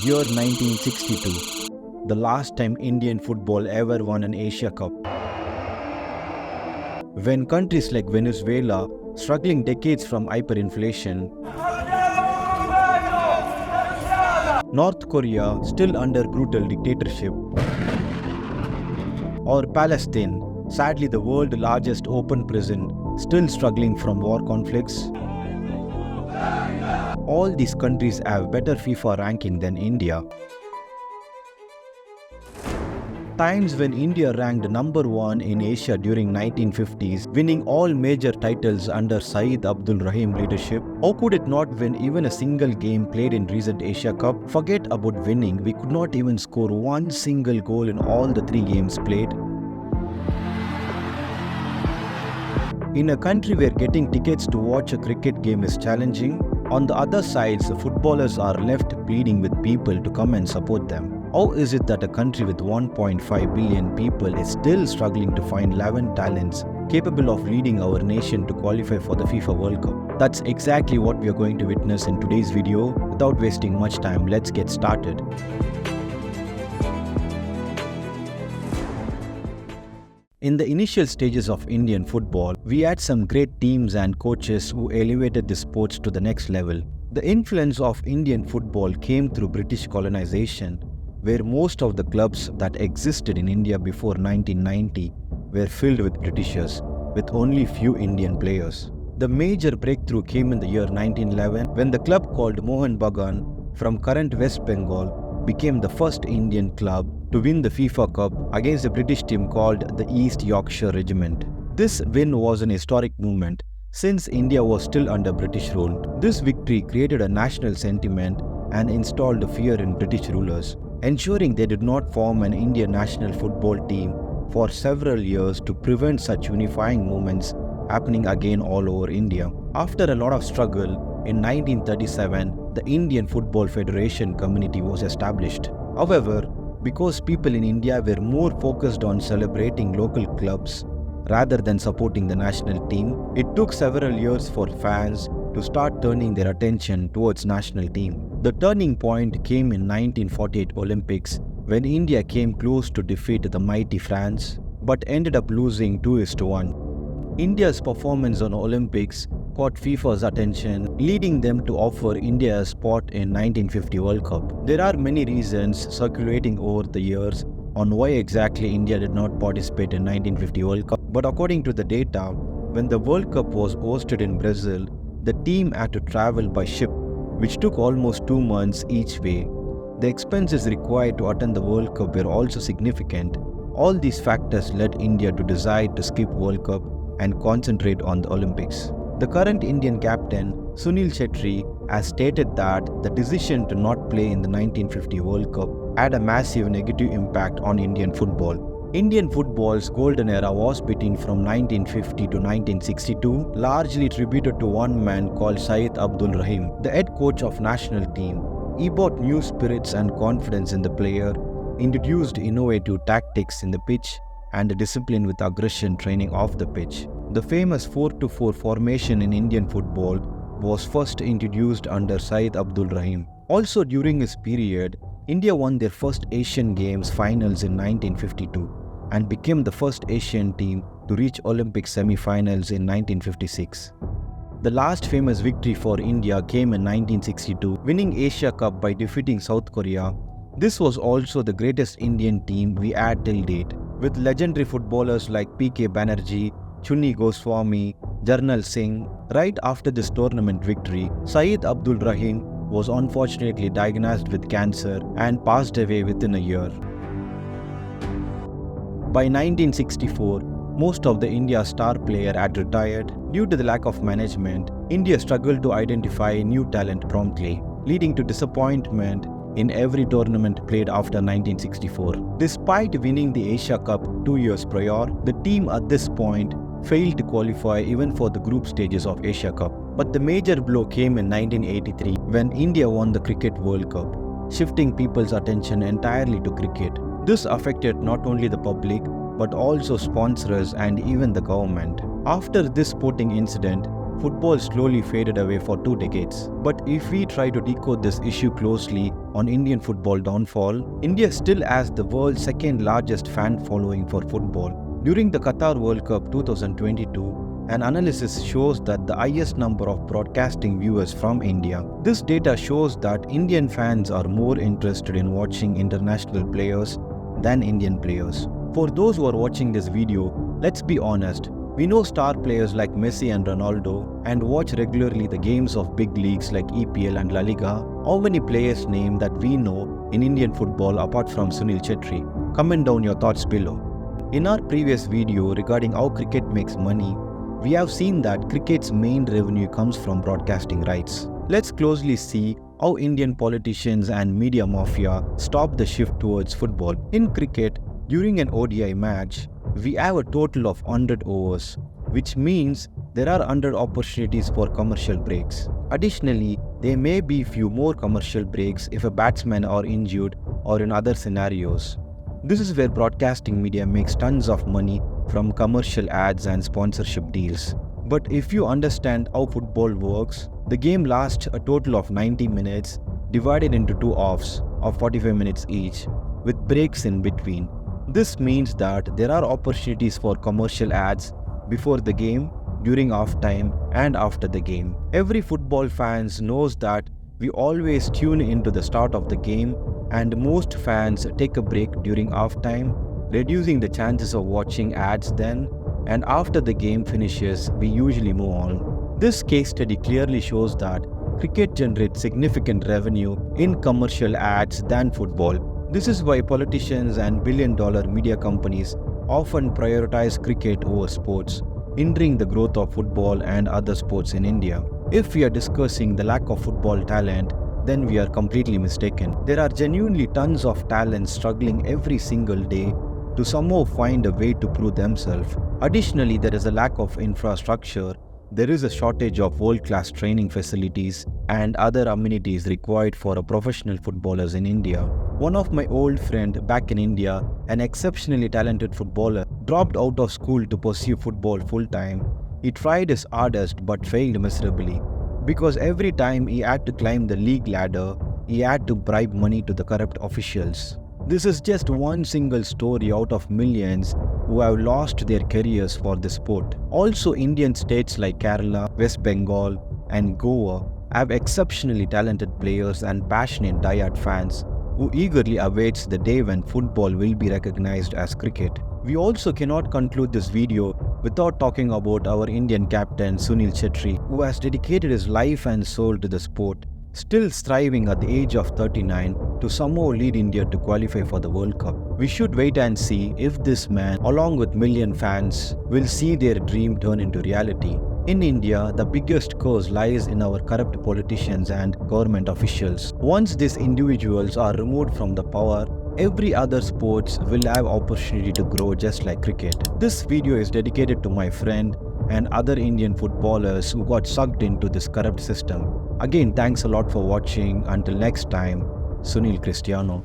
Year 1962, the last time Indian football ever won an Asia Cup. When countries like Venezuela, struggling decades from hyperinflation, North Korea, still under brutal dictatorship, or Palestine, sadly the world's largest open prison, still struggling from war conflicts. All these countries have better FIFA ranking than India. Times when India ranked number 1 in Asia during 1950s, winning all major titles under Syed Abdul Rahim leadership. How could it not win even a single game played in recent Asia Cup? Forget about winning, we could not even score one single goal in all the 3 games played. In a country where getting tickets to watch a cricket game is challenging, on the other side, the footballers are left pleading with people to come and support them. How is it that a country with 1.5 billion people is still struggling to find 11 talents capable of leading our nation to qualify for the FIFA World Cup? That's exactly what we are going to witness in today's video. Without wasting much time, let's get started. In the initial stages of Indian football, we had some great teams and coaches who elevated the sports to the next level. The influence of Indian football came through British colonization, where most of the clubs that existed in India before 1990 were filled with Britishers, with only few Indian players. The major breakthrough came in the year 1911 when the club called Mohun Bagan from current West Bengal became the first Indian club to win the FIFA Cup against a British team called the East Yorkshire Regiment. This win was an historic movement since India was still under British rule. This victory created a national sentiment and installed fear in British rulers, ensuring they did not form an Indian national football team for several years to prevent such unifying movements happening again all over India. After a lot of struggle, in 1937, the Indian Football Federation community was established. However, because people in India were more focused on celebrating local clubs rather than supporting the national team, it took several years for fans to start turning their attention towards national team. The turning point came in 1948 Olympics when India came close to defeat the mighty France but ended up losing 2-1. India's performance on Olympics caught FIFA's attention, leading them to offer India a spot in 1950 World Cup. There are many reasons circulating over the years on why exactly India did not participate in 1950 World Cup, but according to the data, when the World Cup was hosted in Brazil, the team had to travel by ship, which took almost 2 months each way. The expenses required to attend the World Cup were also significant. All these factors led India to decide to skip World Cup and concentrate on the Olympics. The current Indian captain, Sunil Chhetri, has stated that the decision to not play in the 1950 World Cup had a massive negative impact on Indian football. Indian football's golden era was between from 1950 to 1962, largely attributed to one man called Syed Abdul Rahim, the head coach of national team. He brought new spirits and confidence in the player, introduced innovative tactics in the pitch, and a discipline with aggression training off the pitch. The famous 4-4 formation in Indian football was first introduced under Syed Abdul Rahim. Also during his period, India won their first Asian Games finals in 1952 and became the first Asian team to reach Olympic semi-finals in 1956. The last famous victory for India came in 1962, winning Asia Cup by defeating South Korea. This was also the greatest Indian team we had till date, with legendary footballers like P.K. Banerjee, Chunni Goswami, Jarnail Singh. Right after this tournament victory, Syed Abdul Rahim was unfortunately diagnosed with cancer and passed away within a year. By 1964, most of the India's star player had retired. Due to the lack of management, India struggled to identify new talent promptly, leading to disappointment in every tournament played after 1964. Despite winning the Asia Cup 2 years prior, the team at this point failed to qualify even for the group stages of Asia Cup. But the major blow came in 1983 when India won the Cricket World Cup, shifting people's attention entirely to cricket. This affected not only the public but also sponsors and even the government. After this sporting incident, football slowly faded away for 2 decades. But if we try to decode this issue closely on Indian football downfall, India still has the world's second largest fan following for football. During the Qatar World Cup 2022, an analysis shows that the highest number of broadcasting viewers from India. This data shows that Indian fans are more interested in watching international players than Indian players. For those who are watching this video, let's be honest. We know star players like Messi and Ronaldo and watch regularly the games of big leagues like EPL and La Liga. How many players name that we know in Indian football apart from Sunil Chhetri? Comment down your thoughts below. In our previous video regarding how cricket makes money, we have seen that cricket's main revenue comes from broadcasting rights. Let's closely see how Indian politicians and media mafia stop the shift towards football. In cricket, during an ODI match, we have a total of 100 overs, which means there are 100 opportunities for commercial breaks. Additionally, there may be few more commercial breaks if a batsman are injured or in other scenarios. This is where broadcasting media makes tons of money from commercial ads and sponsorship deals. But if you understand how football works, the game lasts a total of 90 minutes divided into 2 halves of 45 minutes each, with breaks in between. This means that there are opportunities for commercial ads before the game, during halftime and after the game. Every football fans knows that we always tune into the start of the game, and most fans take a break during halftime, reducing the chances of watching ads then, and after the game finishes, we usually move on. This case study clearly shows that cricket generates significant revenue in commercial ads than football. This is why politicians and billion-dollar media companies often prioritize cricket over sports, hindering the growth of football and other sports in India. If we are discussing the lack of football talent, then we are completely mistaken. There are genuinely tons of talents struggling every single day to somehow find a way to prove themselves. Additionally, there is a lack of infrastructure. There is a shortage of world-class training facilities and other amenities required for a professional footballers in India. One of my old friend back in India, an exceptionally talented footballer, dropped out of school to pursue football full-time. He tried his hardest but failed miserably, because every time he had to climb the league ladder, he had to bribe money to the corrupt officials. This is just one single story out of millions who have lost their careers for the sport. Also, Indian states like Kerala, West Bengal and Goa have exceptionally talented players and passionate die-hard fans who eagerly awaits the day when football will be recognized as cricket. We also cannot conclude this video without talking about our Indian captain Sunil Chhetri, who has dedicated his life and soul to the sport, still striving at the age of 39 to somehow lead India to qualify for the World Cup. We should wait and see if this man, along with million fans, will see their dream turn into reality. In India, the biggest curse lies in our corrupt politicians and government officials. Once these individuals are removed from the power, every other sports will have opportunity to grow just like cricket. This video is dedicated to my friend and other Indian footballers who got sucked into this corrupt system. Again, thanks a lot for watching. Until next time, Sunil Cristiano.